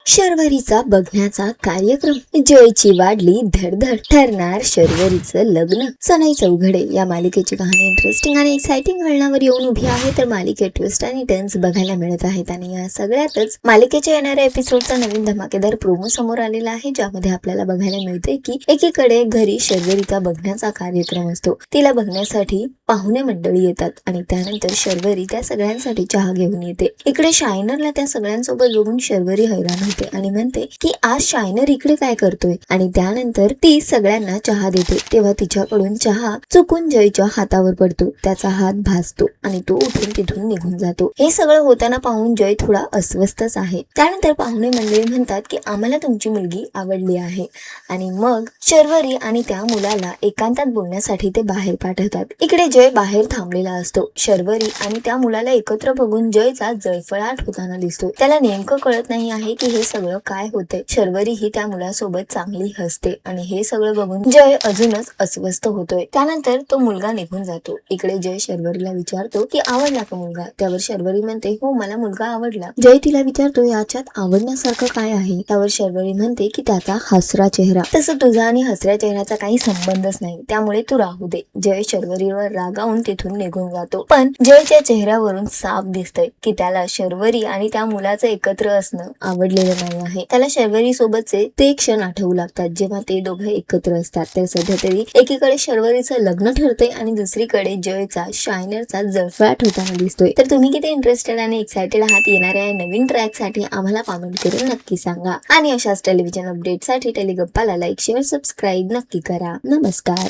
शर्वरीचा बघण्याचा कार्यक्रम, जयची वाढली धडधड, ठरणार शर्वरीचं लग्न. सनई चौघडे या मालिकेची कहाणी इंटरेस्टिंग आणि एक्साइटिंग वळणावर येऊन उभी आहे, तर मालिकेत ट्विस्ट आणि टर्न्स बघायला मिळत आहेत. आणि या सगळ्यातच मालिकेच्या येणाऱ्या एपिसोडचा नवीन धमाकेदार प्रोमो समोर आलेला आहे, ज्यामध्ये आपल्याला बघायला मिळते की एकीकडे घरी शर्वरीचा बघण्याचा कार्यक्रम असतो. तिला बघण्यासाठी पाहुणे मंडळी येतात आणि त्यानंतर शर्वरी त्या सगळ्यांसाठी चहा घेऊन येते. इकडे शायनरला त्या सगळ्यांसोबत बघून शर्वरी हैराण होते आणि म्हणते की आज शायनर इकडे काय करतोय. आणि त्यानंतर ती सगळ्यांना चहा देते, तेव्हा तिच्याकडून चहा चुकून जयच्या हातावर पडतो. त्याचा हात भाजतो आणि तो उठून तिथून निघून जातो. हे सगळं होताना पाहून जय थोडा अस्वस्थच आहे. त्यानंतर पाहुणे मंडळी म्हणतात की आम्हाला तुमची मुलगी आवडली आहे. आणि मग शर्वरी आणि त्या मुलाला एकांतात बोलण्यासाठी ते बाहेर पाठवतात. इकडे जय बाहेर थांबलेला असतो. शर्वरी आणि त्या मुलाला एकत्र बघून जयचा जळफळाट होताना दिसतो. त्याला नेमकं कळत नाही आहे की हे सगळं काय होतंय. शर्वरी ही त्या मुलासोबत चांगली हसते आणि हे सगळं बघून जय अजूनच अस्वस्थ होतोय. त्यानंतर तो मुलगा निघून जातो. इकडे जय शर्वरीला विचारतो की आवडला का मुलगा. त्यावर शर्वरी म्हणते हो मला मुलगा आवडला. जय तिला विचारतो याच्यात आवडण्यासारखं काय आहे. त्यावर शर्वरी म्हणते की त्याचा हसरा चेहरा. तसं तुझा आणि हसऱ्या चेहऱ्याचा काही संबंधच नाही, त्यामुळे तू राहू दे. जय शर्वरीवर रागावून तिथून निघून जातो. पण जयच्या चेहऱ्यावरून साफ दिसतंय की त्याला शर्वरी आणि त्या मुलाचं एकत्र असणं आवडलेलं नाही आहे. त्याला शर्वरी सोबतचे ते क्षण आठवू लागतात जेव्हा ते दोघे एकत्र असतात. तर सध्या तरी एकीकडे शर्वरीचं लग्न ठरतंय आणि दुसरीकडे जयचा शायनरचा जळफळाट होताना दिसतोय. तर तुम्ही किती इंटरेस्टेड आणि एक्साइटेड आहात येणाऱ्या या नवीन ट्रॅक साठी आम्हाला कमेंट करून नक्की सांगा. आणि अशाच टेलिव्हिजन अपडेट साठी टेलिगप्पाला लाईक शेअर सबस्क्राईब नक्की करा. नमस्कार.